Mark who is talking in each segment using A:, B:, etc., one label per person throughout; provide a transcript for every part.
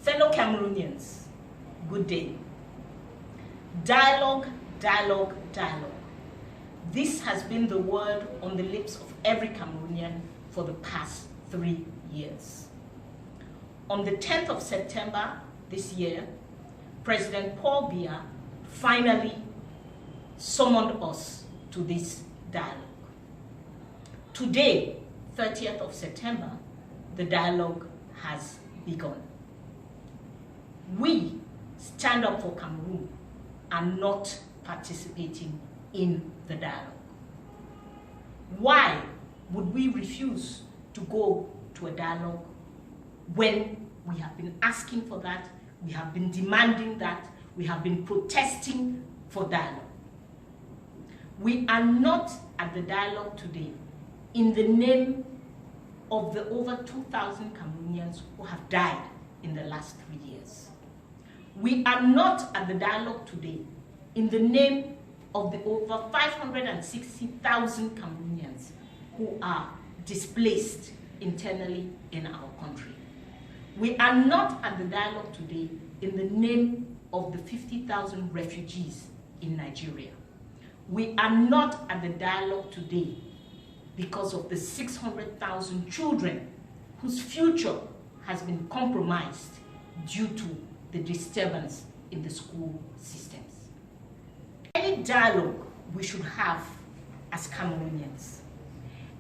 A: Fellow Cameroonians, good day. Dialogue, dialogue, dialogue. This has been the word on the lips of every Cameroonian for the past 3 years. On the 10th of September this year, President Paul Biya finally summoned us to this dialogue. Today, 30th of September, the dialogue has begun. We, Stand Up for Cameroon, are not participating in the dialogue. Why would we refuse to go to a dialogue when we have been asking for that, we have been demanding that, we have been protesting for dialogue? We are not at the dialogue today in the name of the over 2,000 Cameroonians who have died in the last 3 years. We are not at the dialogue today in the name of the over 560,000 Cameroonians who are displaced internally in our country. We are not at the dialogue today in the name of the 50,000 refugees in Nigeria. We are not at the dialogue today because of the 600,000 children whose future has been compromised due to the disturbance in the school systems. Any dialogue we should have as Cameroonians,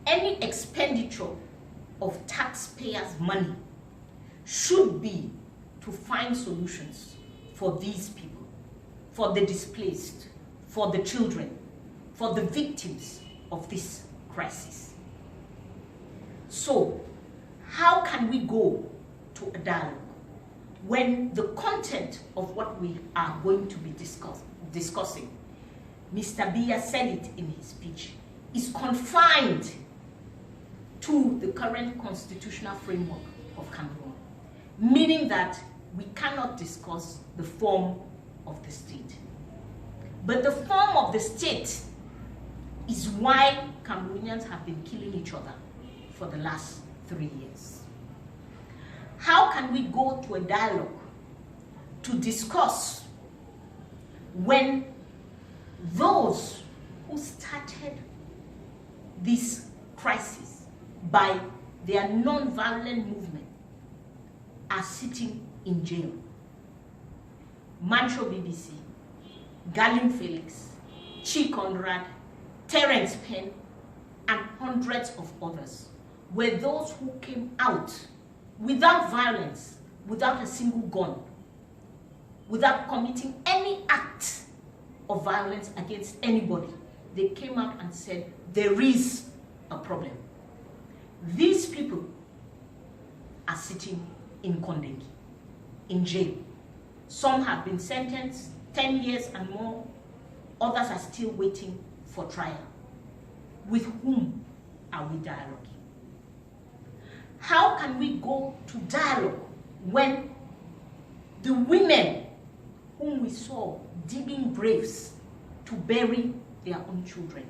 A: any expenditure of taxpayers' money should be to find solutions for these people, for the displaced, for the children, for the victims of this crisis. So, how can we go to a dialogue when the content of what we are going to be discussing, Mr. Biya said it in his speech, is confined to the current constitutional framework of Cameroon, meaning that we cannot discuss the form of the state. But the form of the state is why Cameroonians have been killing each other for the last 3 years. How can we go to a dialogue to discuss when those who started this crisis by their non-violent movement are sitting in jail? Mancho BBC, Galim Felix, Chi Conrad, Terence Penn, and hundreds of others were those who came out without violence, without a single gun, without committing any act of violence against anybody. They came out and said, there is a problem. These people are sitting in Kondengi, in jail. Some have been sentenced 10 years and more. Others are still waiting for trial. With whom are we dialoguing? How can we go to dialogue when the women whom we saw digging graves to bury their own children,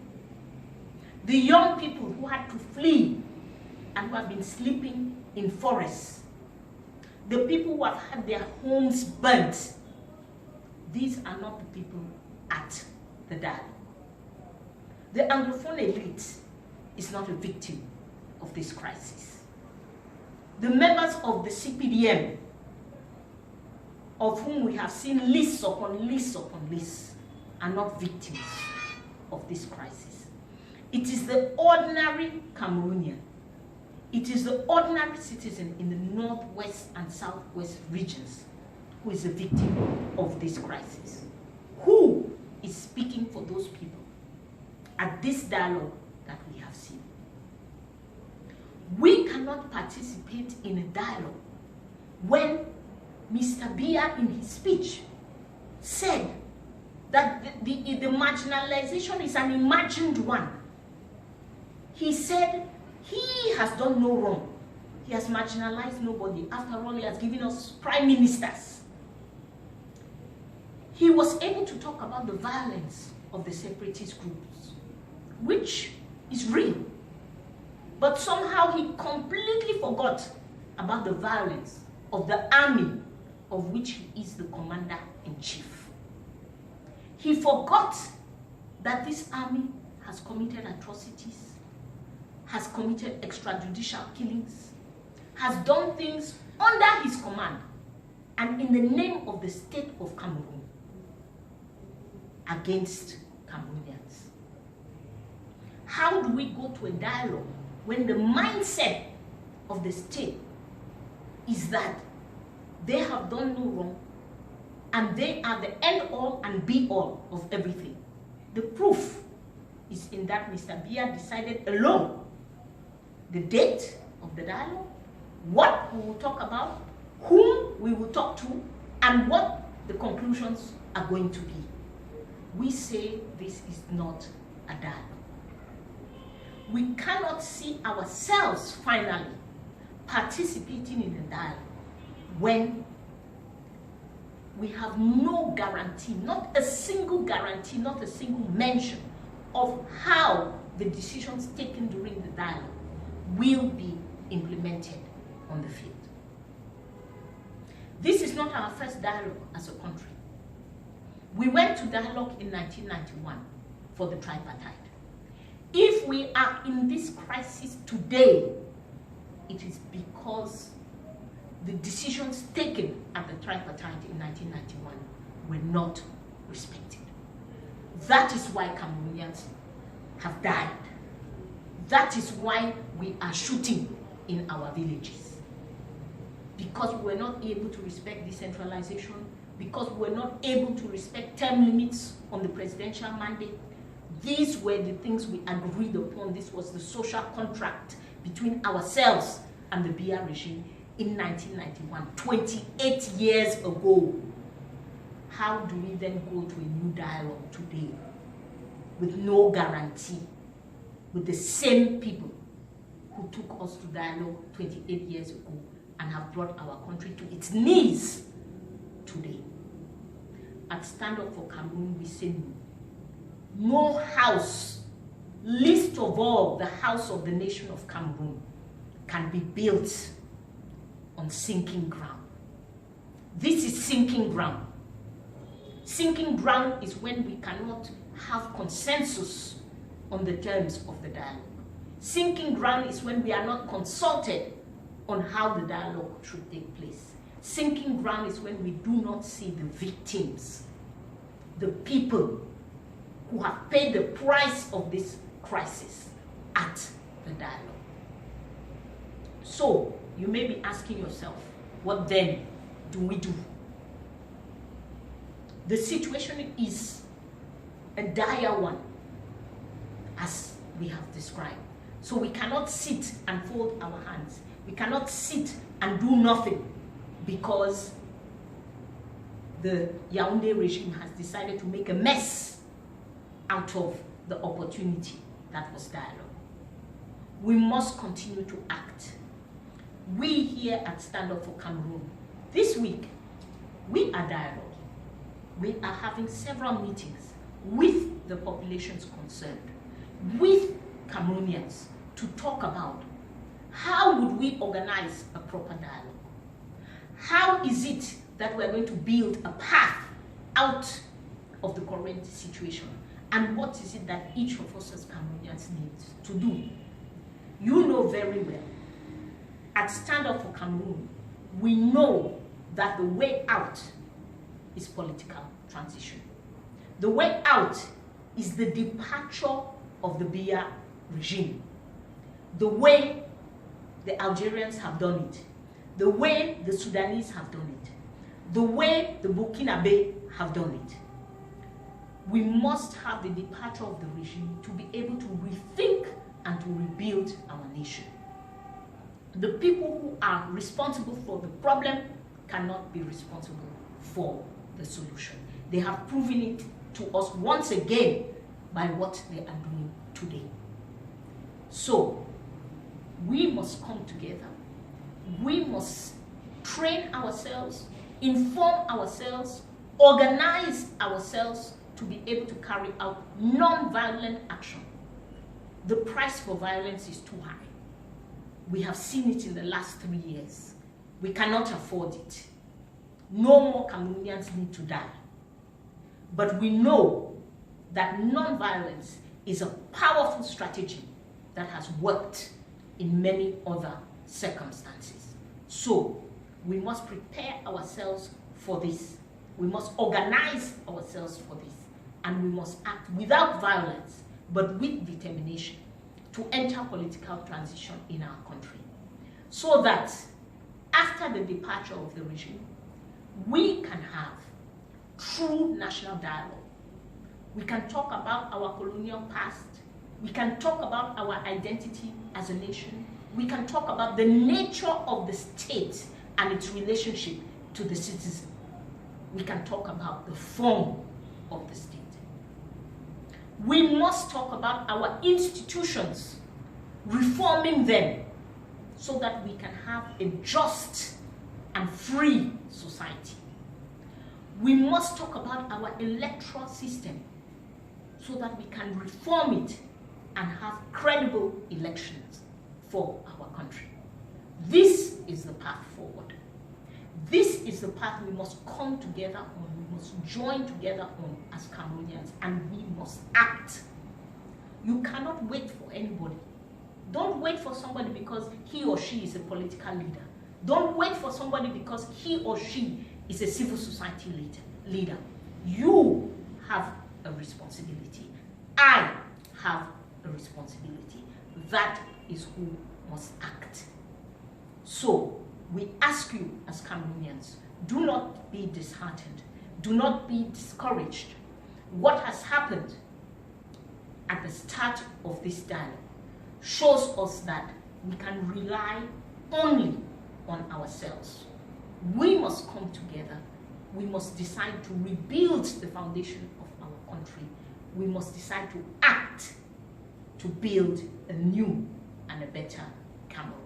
A: the young people who had to flee and who have been sleeping in forests, the people who have had their homes burnt, these are not the people at the dialogue. The Anglophone elite is not a victim of this crisis. The members of the CPDM, of whom we have seen lists upon lists upon lists, are not victims of this crisis. It is the ordinary Cameroonian, it is the ordinary citizen in the northwest and southwest regions who is a victim of this crisis. Who is speaking for those people at this dialogue that we have seen? We cannot participate in a dialogue when Mr. Biya in his speech said that the marginalization is an imagined one. He said he has done no wrong. He has marginalized nobody. After all, he has given us prime ministers. He was able to talk about the violence of the separatist groups, which is real. But somehow he completely forgot about the violence of the army of which he is the commander-in-chief. He forgot that this army has committed atrocities, has committed extrajudicial killings, has done things under his command and in the name of the state of Cameroon against Cameroonians. How do we go to a dialogue when the mindset of the state is that they have done no wrong and they are the end all and be all of everything? The proof is in that Mr. Biya decided alone the date of the dialogue, what we will talk about, whom we will talk to, and what the conclusions are going to be. We say this is not a dialogue. We cannot see ourselves finally participating in the dialogue when we have no guarantee, not a single guarantee, not a single mention of how the decisions taken during the dialogue will be implemented on the field. This is not our first dialogue as a country. We went to dialogue in 1991 for the tripartite. If we are in this crisis today, it is because the decisions taken at the tripartite in 1991 were not respected. That is why Cameroonians have died. That is why we are shooting in our villages. Because we were not able to respect decentralization, because we were not able to respect term limits on the presidential mandate. These were the things we agreed upon. This was the social contract between ourselves and the Biya regime in 1991, 28 years ago. How do we then go to a new dialogue today with no guarantee, with the same people who took us to dialogue 28 years ago and have brought our country to its knees today? At Stand Up for Cameroon, we say no. No house, least of all the house of the nation of Cameroon, can be built on sinking ground. This is sinking ground. Sinking ground is when we cannot have consensus on the terms of the dialogue. Sinking ground is when we are not consulted on how the dialogue should take place. Sinking ground is when we do not see the victims, the people who have paid the price of this crisis at the dialogue. So, you may be asking yourself, what then do we do? The situation is a dire one, as we have described. So we cannot sit and fold our hands. We cannot sit and do nothing because the Yaoundé regime has decided to make a mess out of the opportunity that was dialogue. We must continue to act. We here at Stand Up for Cameroon, this week, we are dialoguing. We are having several meetings with the populations concerned, with Cameroonians, to talk about how would we organize a proper dialogue? How is it that we're going to build a path out of the current situation? And what is it that each of us as Cameroonians needs to do? You know very well, at Stand Up for Cameroon, we know that the way out is political transition. The way out is the departure of the Biya regime. The way the Algerians have done it, the way the Sudanese have done it, the way the Burkinabe have done it. We must have the departure of the regime to be able to rethink and to rebuild our nation. The people who are responsible for the problem cannot be responsible for the solution. They have proven it to us once again by what they are doing today. So, we must come together. We must train ourselves, inform ourselves, organize ourselves to be able to carry out non-violent action. The price for violence is too high. We have seen it in the last 3 years. We cannot afford it. no more Cameroonians need to die. But we know that non-violence is a powerful strategy that has worked in many other circumstances. So we must prepare ourselves for this. We must organize ourselves for this. And we must act without violence, but with determination to enter political transition in our country. So that after the departure of the regime, we can have true national dialogue. We can talk about our colonial past. We can talk about our identity as a nation. We can talk about the nature of the state and its relationship to the citizen. We can talk about the form of the state. We must talk about our institutions, reforming them so that we can have a just and free society. We must talk about our electoral system so that we can reform it and have credible elections for our country. This is the path forward. This is the path we must come together on, we must join together on as Cameroonians, and we must act. You cannot wait for anybody. Don't wait for somebody because he or she is a political leader. Don't wait for somebody because he or she is a civil society leader. You have a responsibility. I have a responsibility. That is who must act. So, we ask you as Cameroonians, do not be disheartened. Do not be discouraged. What has happened at the start of this dialogue shows us that we can rely only on ourselves. We must come together. We must decide to rebuild the foundation of our country. We must decide to act to build a new and a better Cameroon.